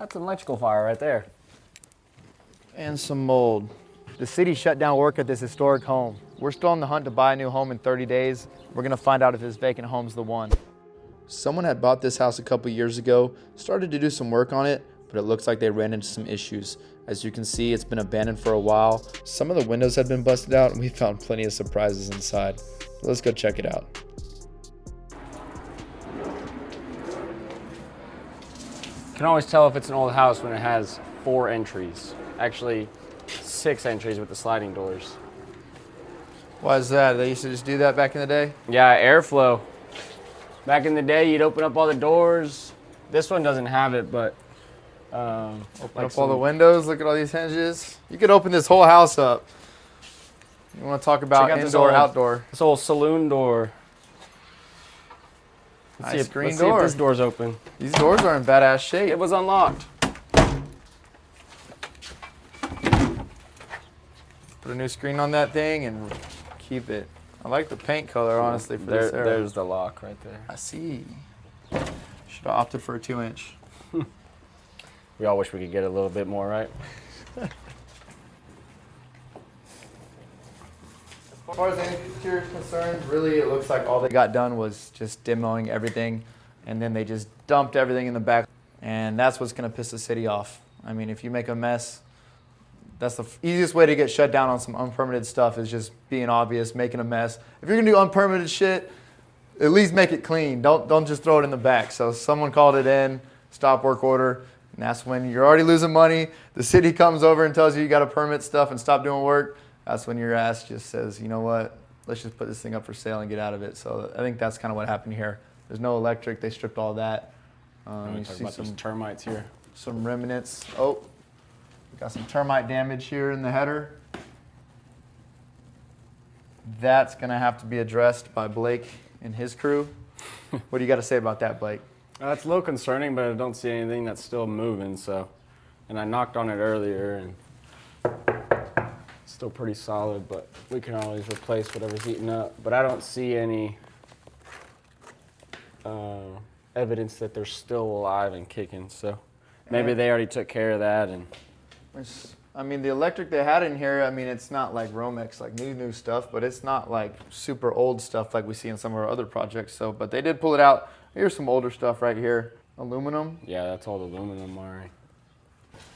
That's an electrical fire right there. And some mold. The city shut down work at this historic home. We're still on the hunt to buy a new home in 30 days. We're gonna find out if this vacant home's the one. Someone had bought this house a couple years ago, started to do some work on it, but it looks like they ran into some issues. As you can see, it's been abandoned for a while. Some of the windows had been busted out and we found plenty of surprises inside. So let's go check it out. You can always tell if it's an old house when it has 4 entries. Actually, 6 entries with the sliding doors. Why is that? They used to just do that back in the day? Yeah, airflow. Back in the day, you'd open up all the doors. This one doesn't have it, but Open up all the windows, look at all these hinges. You could open this whole house up. You want to talk about indoor, outdoor. This old saloon door. Nice screen let's door. see if this door's open. These doors are in badass shape. It was unlocked. Put a new screen on that thing and keep it. I like the paint color, honestly, for this era. There's the lock right there. I see. Should have opted for a 2-inch. We all wish we could get a little bit more, right? As far as the interior is concerned, really it looks like all they got done was just demoing everything, and then they just dumped everything in the back. And that's what's gonna piss the city off. I mean, if you make a mess, that's the easiest way to get shut down on some unpermitted stuff is just being obvious, making a mess. If you're gonna do unpermitted shit, at least make it clean. Don't just throw it in the back. So someone called it in, stop work order, and that's when you're already losing money. The city comes over and tells you got to permit stuff and stop doing work. That's when your ass just says, you know what, let's just put this thing up for sale and get out of it. So I think that's kind of what happened here. There's no electric, they stripped all that. You see some termites here. Some remnants. Oh, we got some termite damage here in the header. That's gonna have to be addressed by Blake and his crew. What do you got to say about that, Blake? It's a little concerning, but I don't see anything that's still moving. So, and I knocked on it earlier, and it's still pretty solid. But we can always replace whatever's eating up. But I don't see any evidence that they're still alive and kicking. So maybe they already took care of that. And I mean, the electric they had in here, I mean, it's not like Romex, like new stuff, but it's not like super old stuff like we see in some of our other projects. So, but they did pull it out. Here's some older stuff right here. Aluminum. Yeah, that's all the aluminum wiring.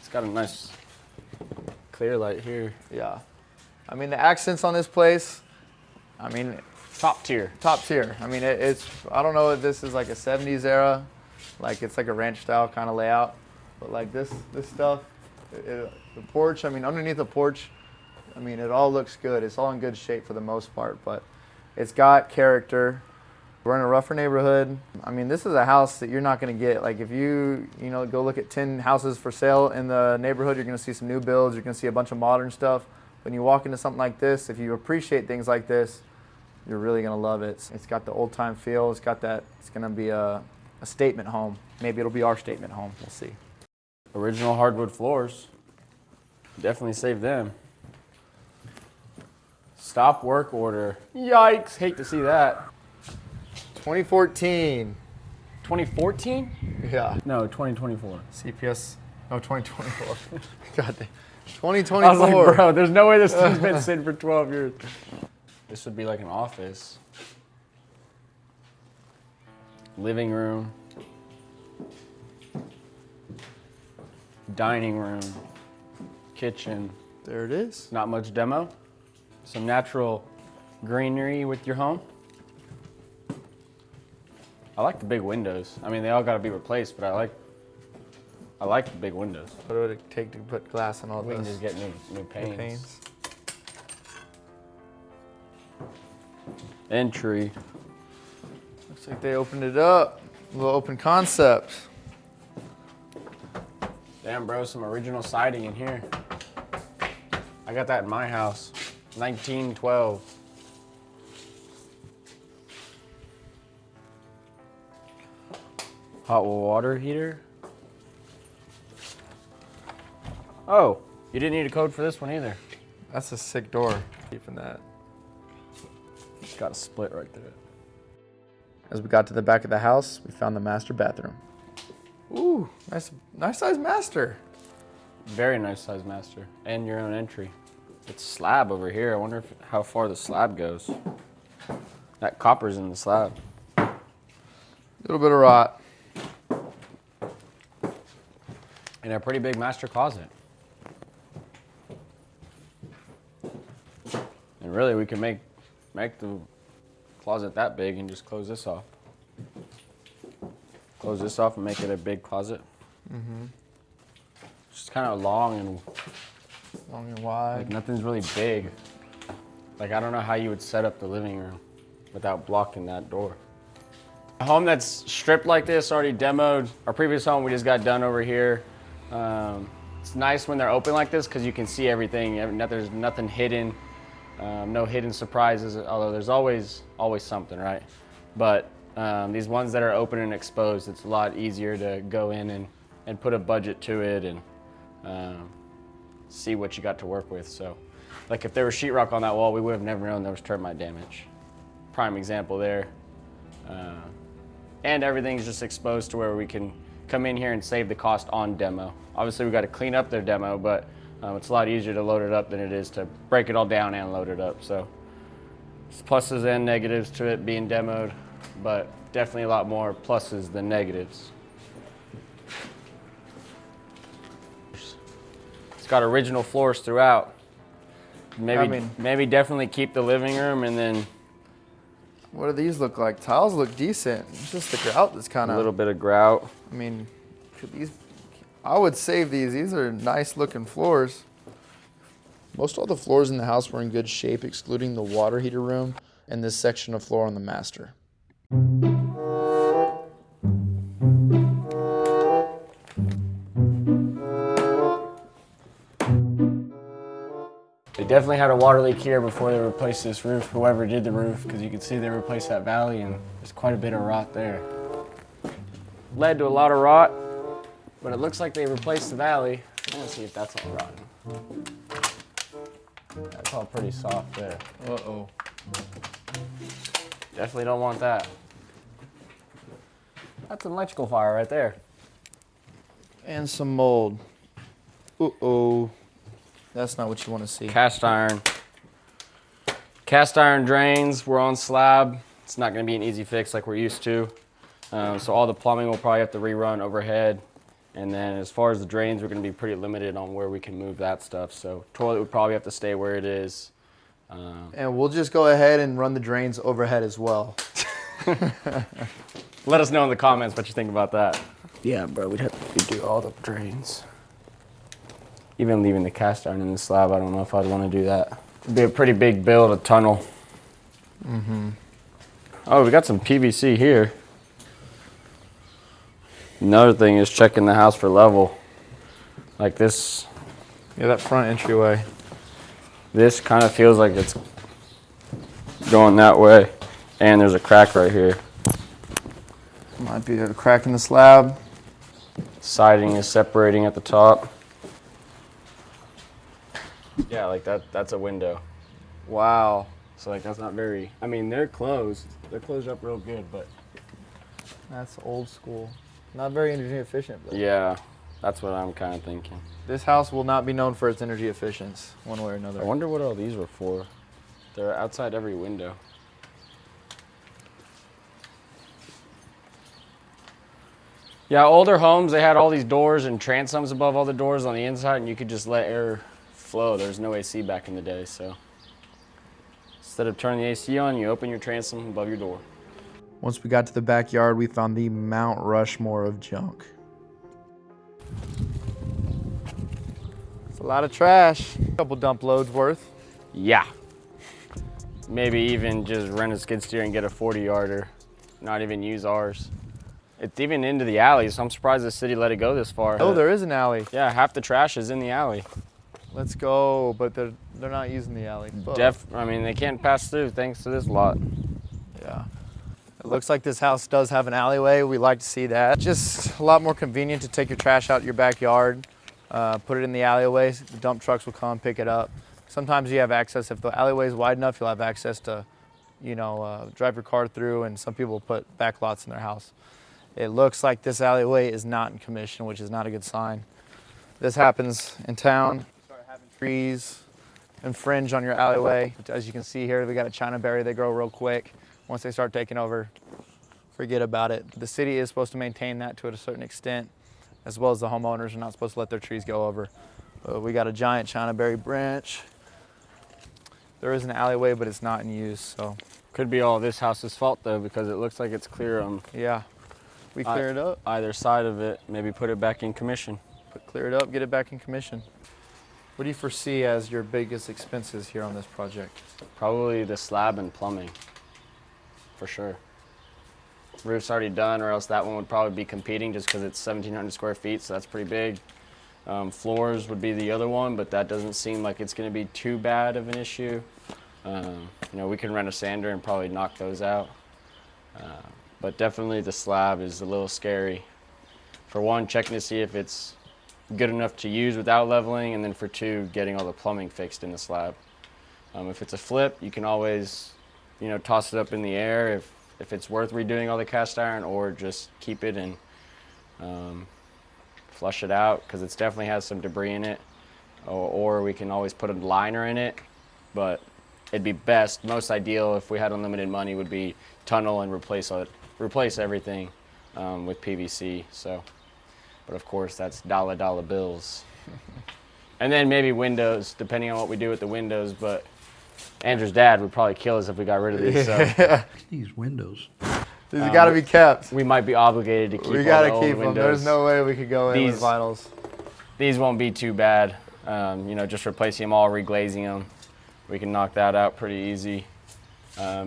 It's got a nice clear light here. Yeah. I mean, the accents on this place, I mean, top tier. Top tier. I mean, it's, I don't know if this is like a 70s era, like it's like a ranch style kind of layout, but like this stuff, the porch, I mean, underneath the porch, I mean, it all looks good. It's all in good shape for the most part, but it's got character. We're in a rougher neighborhood. I mean, this is a house that you're not gonna get. Like if you go look at 10 houses for sale in the neighborhood, you're gonna see some new builds, you're gonna see a bunch of modern stuff. When you walk into something like this, if you appreciate things like this, you're really gonna love it. It's got the old time feel, it's got that, it's gonna be a statement home. Maybe it'll be our statement home, we'll see. Original hardwood floors. Definitely save them. Stop work order. Yikes, hate to see that. 2014. 2014? Yeah. No, 2024. CPS, no, 2024. God damn. 2024. I was like, bro, there's no way this thing's been sitting for 12 years. This would be like an office. Living room. Dining room. Kitchen. There it is. Not much demo. Some natural greenery with your home. I like the big windows. I mean, they all got to be replaced, but I like the big windows. What would it take to put glass in all We this? can just get new panes. Entry. Looks like they opened it up. A little open concept. Damn, bro, some original siding in here. I got that in my house. 1912. Hot water heater. Oh, you didn't need a code for this one either. That's a sick door. Keeping that. It's got a split right there. As we got to the back of the house, we found the master bathroom. Ooh, nice size master. Very nice size master. And your own entry. It's slab over here. I wonder how far the slab goes. That copper's in the slab. A little bit of rot. And a pretty big master closet. And really, we can make the closet that big and just close this off. Close this off and make it a big closet. Mm-hmm. It's kind of long and wide. like nothing's really big. Like I don't know how you would set up the living room without blocking that door. A home that's stripped like this, already demoed. Our previous home we just got done over here. It's nice when they're open like this because you can see everything. There's nothing hidden, no hidden surprises. Although there's always something, right? But these ones that are open and exposed, it's a lot easier to go in and put a budget to it and see what you got to work with. So, like if there was sheetrock on that wall, we would have never known there was termite damage. Prime example there. And everything's just exposed to where we can come in here and save the cost on demo. Obviously we got to clean up their demo, but it's a lot easier to load it up than it is to break it all down and load it up. So there's pluses and negatives to it being demoed, but definitely a lot more pluses than negatives. It's got original floors throughout. Maybe definitely keep the living room and then What do these look like? Tiles look decent. It's just the grout that's kind of a little bit of grout. I mean, I would save these. These are nice looking floors. Most all the floors in the house were in good shape, excluding the water heater room and this section of floor on the master. They definitely had a water leak here before they replaced this roof, whoever did the roof, because you can see they replaced that valley and there's quite a bit of rot there. Led to a lot of rot, but it looks like they replaced the valley. I want to see if that's all rotten. That's all pretty soft there. Uh-oh. Definitely don't want that. That's an electrical fire right there. And some mold. Uh-oh. That's not what you want to see. Cast iron. Cast iron drains, we're on slab. It's not gonna be an easy fix like we're used to. So all the plumbing will probably have to rerun overhead. And then as far as the drains, we're gonna be pretty limited on where we can move that stuff. So toilet would probably have to stay where it is. And we'll just go ahead and run the drains overhead as well. Let us know in the comments what you think about that. Yeah, bro, we'd have to do all the drains. Even leaving the cast iron in the slab, I don't know if I'd want to do that. It'd be a pretty big build, a tunnel. Mm-hmm. Oh, we got some PVC here. Another thing is checking the house for level. Like this. Yeah, that front entryway. This kind of feels like it's going that way. And there's a crack right here. Might be a crack in the slab. Siding is separating at the top. Yeah, like that's a window. Wow. So like that's not very, I mean, they're closed. They're closed up real good, but. That's old school. Not very energy efficient, but. Yeah, that's what I'm kind of thinking. This house will not be known for its energy efficiency, one way or another. I wonder what all these were for. They're outside every window. Yeah, older homes, they had all these doors and transoms above all the doors on the inside, and you could just let air flow. There was no AC back in the day, so instead of turning the AC on, you open your transom above your door. Once we got to the backyard, we found the Mount Rushmore of junk. It's a lot of trash. A couple dump loads worth. Yeah. Maybe even just rent a skid steer and get a 40-yarder. Not even use ours. It's even into the alley, so I'm surprised the city let it go this far. Oh, there is an alley. Yeah, half the trash is in the alley. Let's go, but they're not using the alley. I mean, they can't pass through thanks to this lot. Yeah. It looks like this house does have an alleyway. We like to see that. Just a lot more convenient to take your trash out your backyard, put it in the alleyway. The dump trucks will come pick it up. Sometimes you have access, if the alleyway is wide enough, you'll have access to, drive your car through, and some people put back lots in their house. it looks like this alleyway is not in commission, which is not a good sign. This happens in town. Start having trees infringe on your alleyway. As you can see here, we got a China berry. They grow real quick. Once they start taking over, forget about it. The city is supposed to maintain that to a certain extent, as well as the homeowners are not supposed to let their trees go over. We got a giant China berry branch. There is an alleyway, but it's not in use, so. Could be all this house's fault though, because it looks like it's clear on Yeah, we clear it up. either side of it. Maybe put it back in commission. Clear it up, get it back in commission. What do you foresee as your biggest expenses here on this project? Probably the slab and plumbing, for sure. Roof's already done, or else that one would probably be competing just because it's 1,700 square feet, so that's pretty big. Floors would be the other one, but that doesn't seem like it's going to be too bad of an issue. You know, we can rent a sander and probably knock those out. But definitely the slab is a little scary. For one, checking to see if it's good enough to use without leveling, and then for two, getting all the plumbing fixed in the slab. If it's a flip, you can always, you know, toss it up in the air if it's worth redoing all the cast iron, or just keep it and flush it out, because it definitely has some debris in it. Or we can always put a liner in it, but it'd be best, most ideal if we had unlimited money, would be tunnel and replace everything with PVC. So, but of course that's dollar bills. And then maybe windows, depending on what we do with the windows. But Andrew's dad would probably kill us if we got rid of these. So These windows. These have got to be kept. we might be obligated to keep. We got to all the keep them. windows. There's no way we could go in with These- vinyls. These won't be too bad. You know, just replacing them all, reglazing them. We can knock that out pretty easy.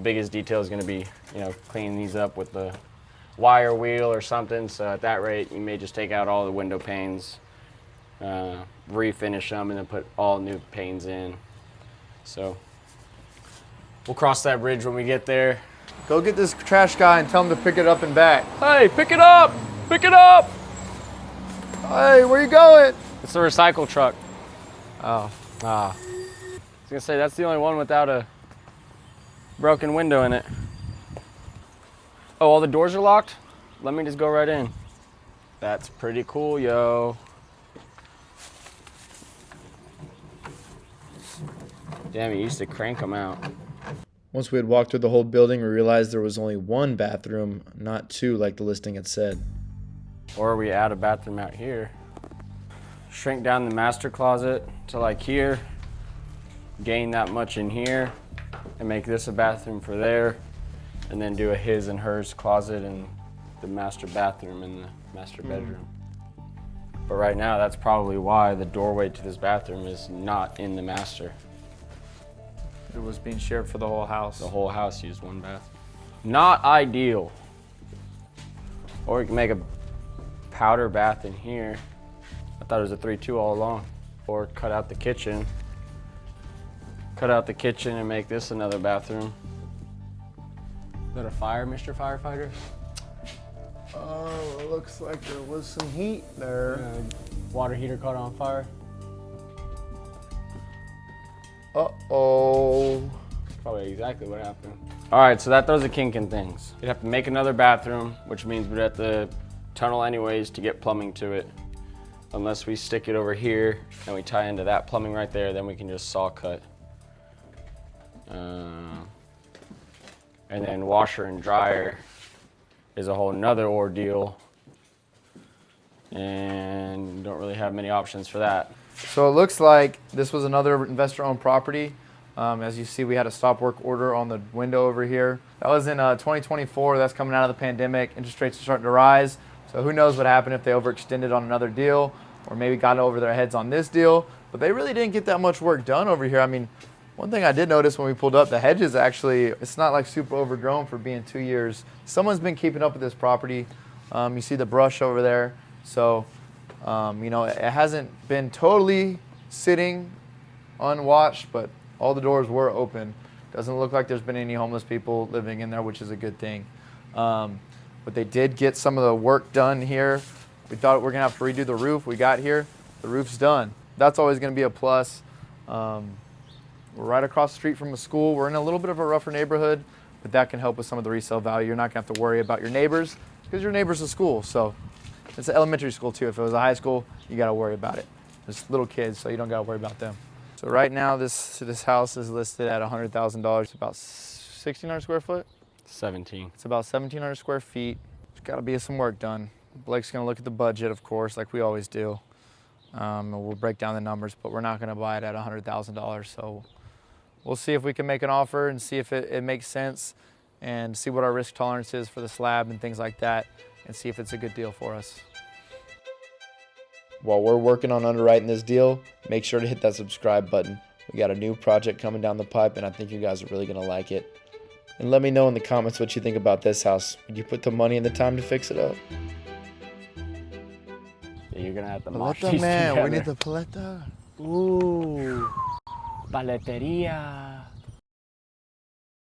Biggest detail is going to be, you know, cleaning these up with the wire wheel or something. So at that rate, you may just take out all the window panes, refinish them, and then put all new panes in. So we'll cross that bridge when we get there. Go get this trash guy and tell him to pick it up and back. Hey, pick it up! Pick it up! Hey, where you going? It's the recycle truck. Oh, I was gonna say that's the only one without a broken window in it. Oh, all the doors are locked? Let me just go right in. That's pretty cool, yo. Damn, you used to crank them out. Once we had walked through the whole building, we realized there was only one bathroom, not two like the listing had said. Or we add a bathroom out here. Shrink down the master closet to like here, gain that much in here, and make this a bathroom for there, and then do a his and hers closet and the master bathroom in the master bedroom. But right now, that's probably why the doorway to this bathroom is not in the master. It was being shared for the whole house. The whole house used one bathroom. Not ideal. Or we can make a powder bath in here. I thought it was a 3-2 all along. Or cut out the kitchen. Cut out the kitchen and make this another bathroom. Is that a fire, Mr. Firefighter? Oh, it looks like there was some heat there. Water heater caught on fire. Uh-oh. Probably exactly what happened. All right, so that throws a kink in things. You'd have to make another bathroom, which means we'd have to tunnel anyways to get plumbing to it. Unless we stick it over here and we tie into that plumbing right there, then we can just saw cut. And then washer and dryer is a whole nother ordeal. And don't really have many options for that. So it looks like this was another investor-owned property. As you see, we had a stop work order on the window over here. That was in 2024. That's coming out of the pandemic. Interest rates are starting to rise. So who knows what happened if they overextended on another deal, or maybe got over their heads on this deal. But they really didn't get that much work done over here. I mean, one thing I did notice when we pulled up, the hedges actually, it's not like super overgrown for being 2 years. Someone's been keeping up with this property. You see the brush over there. So, you know, it hasn't been totally sitting unwatched, but all the doors were open. Doesn't look like there's been any homeless people living in there, which is a good thing. But they did get some of the work done here. We thought we were gonna have to redo the roof. We got here, the roof's done. That's always gonna be a plus. We're right across the street from a school. We're in a little bit of a rougher neighborhood, but that can help with some of the resale value. You're not gonna have to worry about your neighbors because your neighbor's a school, so it's an elementary school too. If it was a high school, you got to worry about it. There's little kids, so you don't got to worry about them. So right now, this house is listed at $100,000. It's about 1,600 square foot. 17. It's about 1,700 square feet. There's got to be some work done. Blake's gonna look at the budget, of course, like we always do. And we'll break down the numbers, but we're not gonna buy it at $100,000. So we'll see if we can make an offer and see if it makes sense, and see what our risk tolerance is for the slab and things like that, and see if it's a good deal for us. While we're working on underwriting this deal, make sure to hit that subscribe button. We got a new project coming down the pipe, and I think you guys are really gonna like it. And let me know in the comments what you think about this house. Would you put the money and the time to fix it up? Yeah, you're gonna have to mosh these Man, together. we need the paleta. Ooh, paleteria.